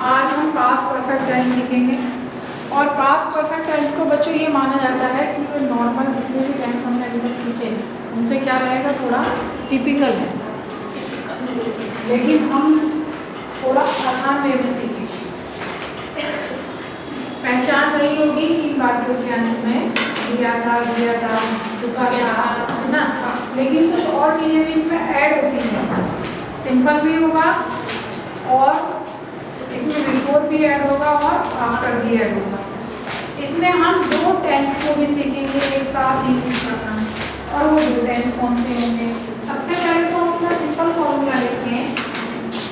आज हम past perfect tense सीखेंगे। और पास्ट परफेक्ट टेंस को बच्चों ये माना जाता है कि जो नॉर्मल जितने भी टेंस हमने अभी तक सीखे उनसे क्या रहेगा, थोड़ा टिपिकल है, लेकिन हम थोड़ा आसान वे में सीखेंगे। पहचान वही होगी कि वाक्यों के अंत में दिया था, चुका था, है ना, लेकिन कुछ और चीज़ें भी इसमें ऐड होती हैं। सिंपल भी होगा और इसमें बिफोर भी ऐड होगा और आफ्टर भी ऐड होगा। इसमें हम दो टेंस को भी सीखेंगे एक साथ ही यूज करना, और वो दो टेंस कौन से होंगे। सबसे पहले तो हम अपना सिंपल फॉर्मूला लिखते हैं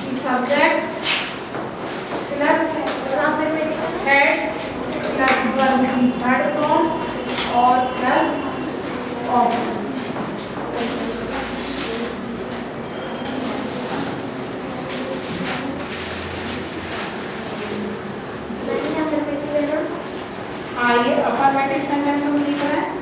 कि subject plus head plus verb की थर्ड फॉर्म और प्लस ऑब्जेक्ट। ये अफर्मेटिव सेंटेंस हम सीख रहे हैं।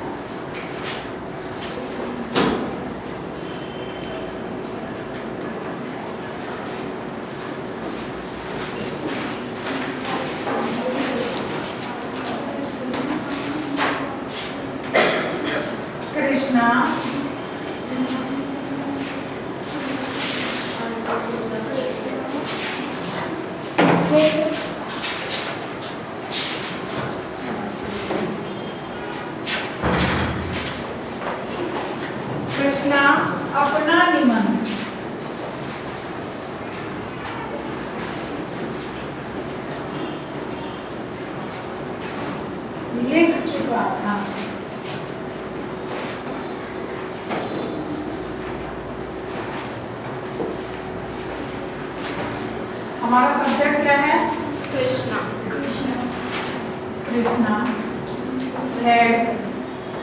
कृष्णा अपना निबंध लिख चुका था। हमारा सब्जेक्ट क्या है? कृष्णा। हेड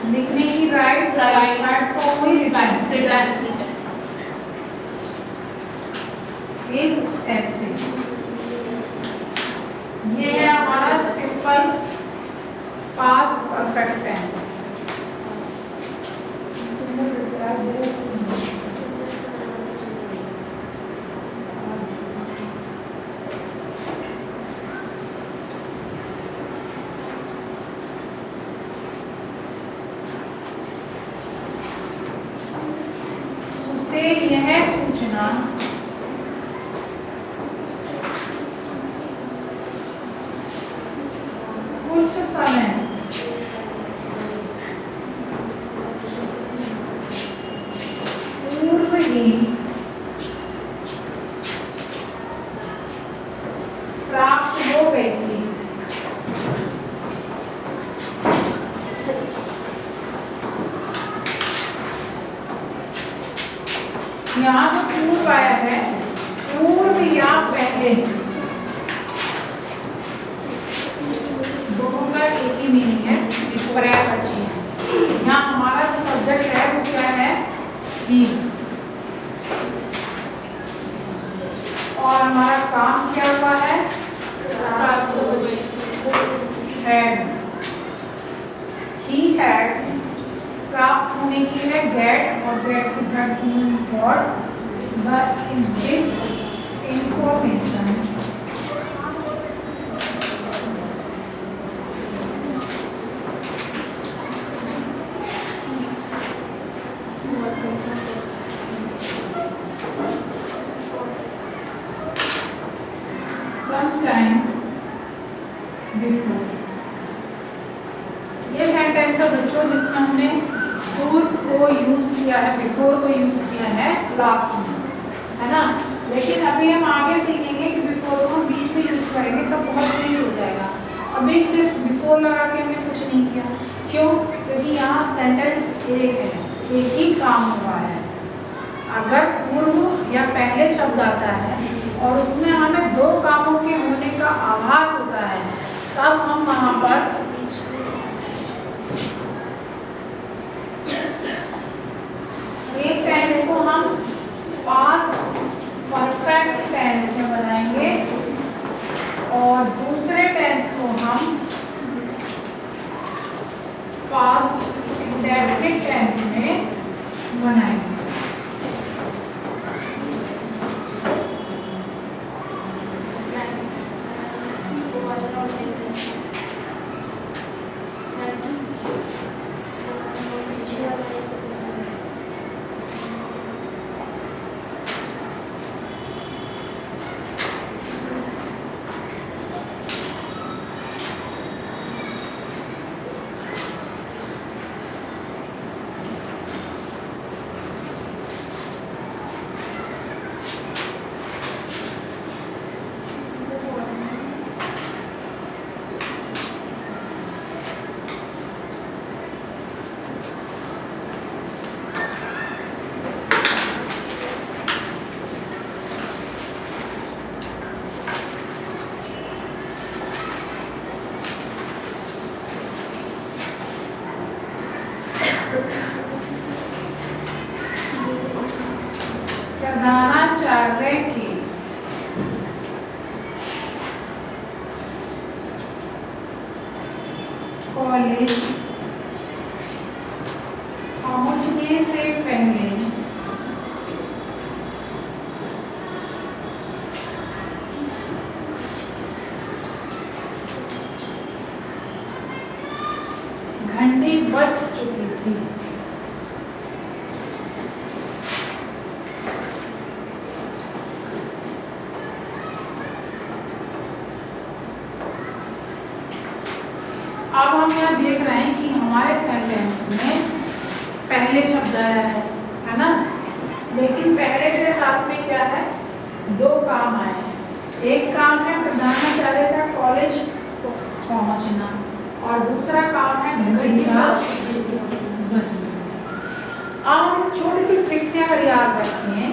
लिखने की राइट फॉर्म हुई रिटर्न इज ऐसे। ये है हमारा सिंपल पास्ट परफेक्ट टेंस। यह सूचना कुछ समय पूर्व ही प्राप्त हो गई थी। यहाँ जो पूर्व आया है, पूर्व या पहले, दोनों का एक ही मीनिंग है, पर्यायवाची है। यहाँ हमारा जो सब्जेक्ट है वो क्या है? ही। और हमारा काम क्या हुआ है? प्राप्त हो गई। हैड, ही हैड, प्राप्त होने की है गेट, और गेट की third form got. But in this information sometime before। ये सेंटेंस है बच्चों जिसमें हमने पूर्व को यूज किया है, बिफोर को यूज किया है लास्ट में, है ना। लेकिन अभी हम आगे सीखेंगे कि बिफोर को हम बीच में यूज करेंगे तब बहुत चेंज हो जाएगा। अभी सिर्फ बिफोर लगा के हमने कुछ नहीं किया। क्यों? क्योंकि यहाँ सेंटेंस एक है, एक ही काम हुआ है। अगर पूर्व या पहले शब्द आता है और उसमें हमें दो कामों के होने का आभास होता है, तब हम वहाँ पर एक टेंस को हम पास्ट परफेक्ट टेंस में बनाएंगे और दूसरे टेंस को हम पास्ट इंडेफिनिट टेंस में बनाएंगे। कार्य के कॉलेज पहुंचने से पहले घंटी बज चुकी थी। अब हम यहाँ देख रहे हैं कि हमारे सेंटेंस में पहले शब्द आया है ना, लेकिन पहले के साथ में क्या है, दो काम आए हैं। एक काम है प्रधानाचार्य का कॉलेज पहुंचना और दूसरा काम है घंटी का बजना। अब हम इस छोटी सी ट्रिक से अगर याद रखें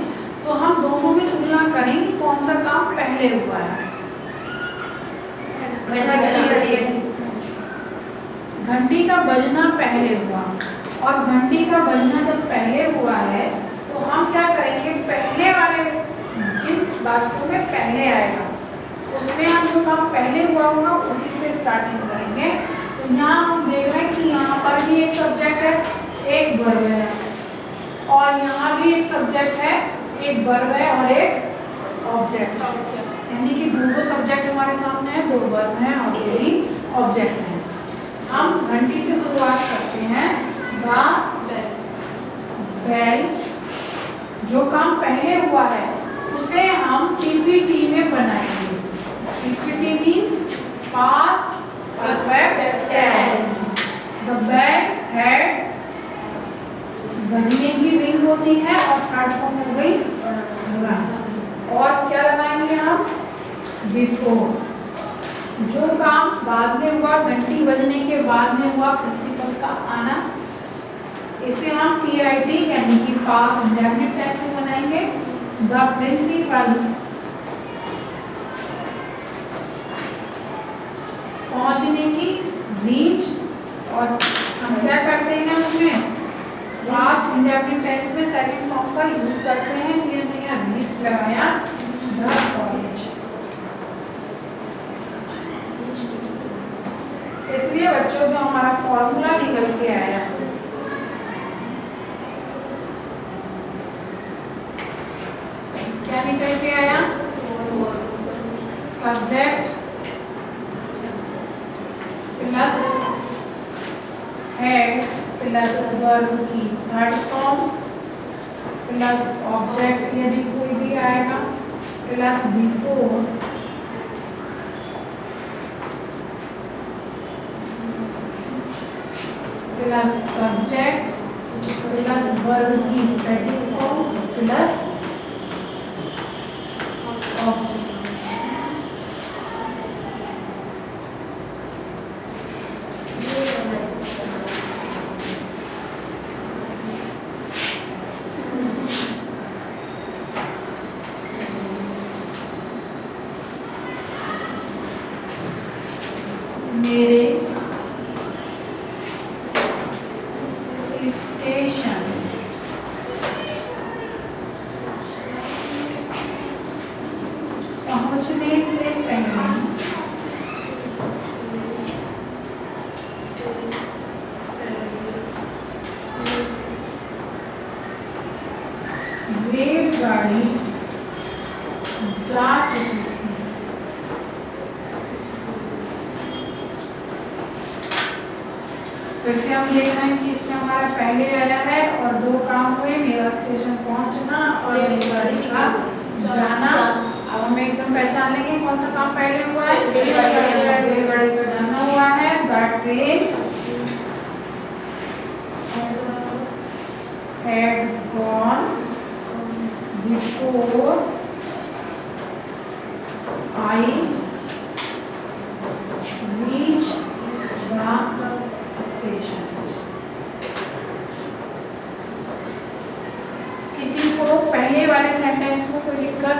तो हम दोनों में तुलना करेंगे कौन सा काम पहले हुआ है। घंटी का बजना पहले हुआ और घंटी का बजना जब पहले हुआ है तो हम क्या करेंगे, पहले वाले जिन बातों में पहले आएगा उसमें हम जो काम पहले हुआ होगा उसी से स्टार्टिंग करेंगे। तो यहाँ हम देख रहे हैं कि यहाँ पर भी एक सब्जेक्ट है, एक वर्ब है, और यहाँ भी एक सब्जेक्ट है, एक वर्ब है और एक ऑब्जेक्ट, यानी कि दो सब्जेक्ट हमारे सामने है, दो वर्ब हैं और यही ऑब्जेक्ट है। हम घंटी से शुरुआत करते हैं। द बेल, जो काम पहले हुआ है उसे हम पीपीटी में बनाएंगे। PPT means past perfect tense. The bell had, बजने की रिंग होती है और थर्ड फॉर्म हो गई और क्या लगाएंगे हम, बिफोर, जो काम बाद में हुआ, घंटी बजने के बाद में हुआ, प्रिंसिपल का आना, इसे हम PIT यानी कि पास्ट इंडेफिनिट टेंस में बनाएंगे। द प्रिंसिपल पहुंचने की, रीच, और हम क्या करते हैं उसमें पास्ट इंडेफिनिट टेंस में सेकंड फॉर्म का यूज करते हैं, इसलिए हमने यहाँ रीच लगाया। द कॉलेज, इसलिए बच्चों जो हमारा फॉर्मूला निकल के आया, क्या निकल के आया, subject plus head plus verb की थर्ड फॉर्म प्लस ऑब्जेक्ट यदि कोई भी आएगा plus before plus subject plus verb की सेकंड फॉर्म प्लस ऑब्जेक्ट। मेरे स्टेशन पहुंचने से पहले रेलगाड़ी जा चुकी थी। फिर से हम देख रहे हैं कि इसमें हमारा पहले आया है और दो काम हुए, मेरा स्टेशन पहुंचना और रेलगाड़ी का जाना। अब हम एकदम पहचान लेंगे कौन सा काम पहले हुआ है, रेलगाड़ी का जाना हुआ है। The train had gone before I reached the station। किसी को पहले वाले सेंटेंस में कोई दिक्कत?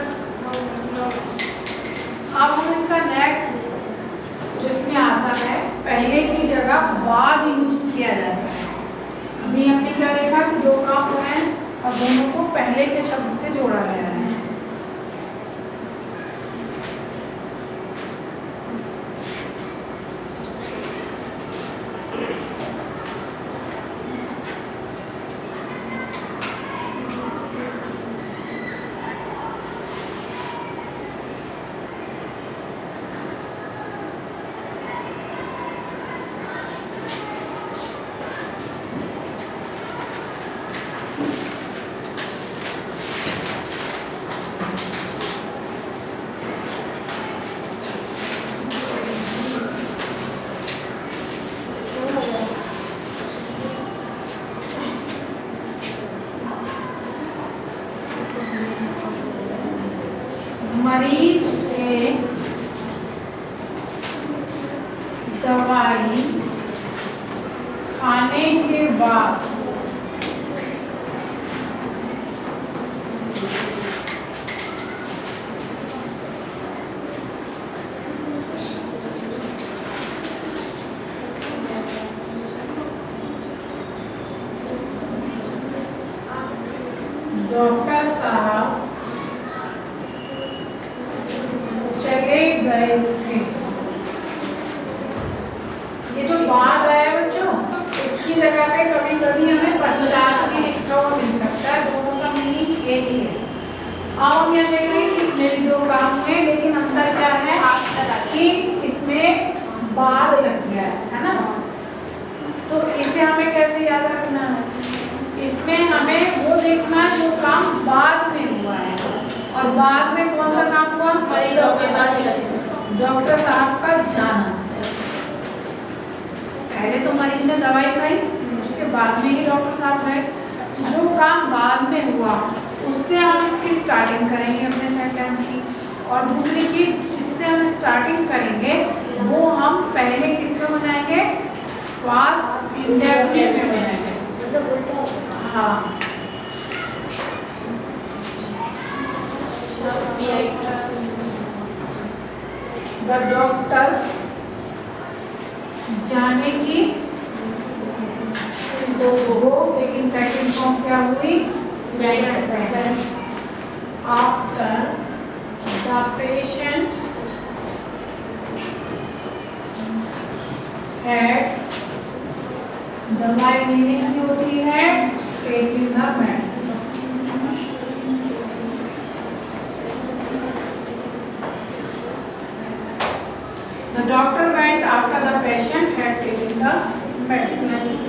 अब हम इसका नेक्स्ट जिसमें आता है, पहले की जगह बाद यूज किया जाता है। अभी हमने क्या देखा कि दो काम हुए हैं और दोनों को पहले के शब्द से जोड़ा गया है। मरीज के दवाई खाने के बाद डॉक्टर साहब चले गए थे। ये जो बात आया बच्चों, इसकी जगह पे कभी कभी हमें पश्चात भी लिखा हुआ मिल सकता है, दोनों का मीनिंग एक ही है। अब हम यह देख रहे हैं कि इसमें भी दो काम है, लेकिन अंतर क्या है कि इसमें बाद लग गया है ना। तो इसे हमें कैसे याद रखना है, इसमें हमें वो देखना है जो काम बाद में हुआ है, और बाद में कौन सा काम हुआ, मरीजों के साथ डॉक्टर साहब का जाना। पहले तो मरीज ने दवाई खाई, उसके बाद में ही डॉक्टर साहब गए। जो काम बाद में हुआ उससे हम इसकी स्टार्टिंग करेंगे अपने सेंटेंस की, और दूसरी चीज जिससे हम स्टार्टिंग करेंगे वो हम पहले किस में बनाएंगे, पास्ट इंडेफिनिट में बनाएंगे। हाँ, द डॉक्टर जाने की गो, लेकिन सेकंड फॉर्म क्या हुई, आफ्टर द पेशेंट हैड, दवाई लेने की होती है taking the medicine. The doctor went after the patient had taken the medicine.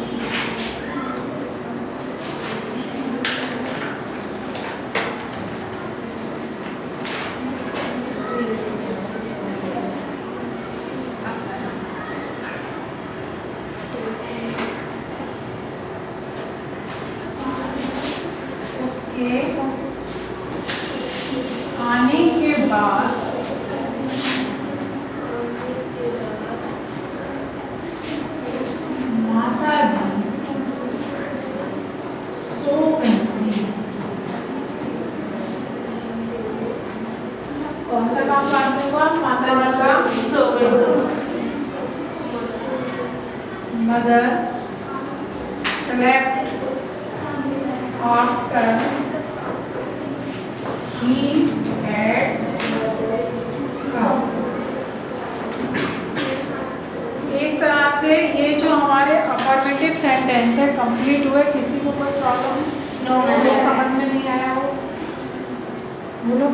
उसके आने के बाद माता जी सो गई। कौन सा काम बाद हुआ, माता जी का सो गई। Mother slept after he had come। इस तरह से ये जो हमारे अफर्मेटिव सेंटेंस है कंप्लीट हुए। किसी को कोई प्रॉब्लम नो, समझ में नहीं आया हो, बोलो।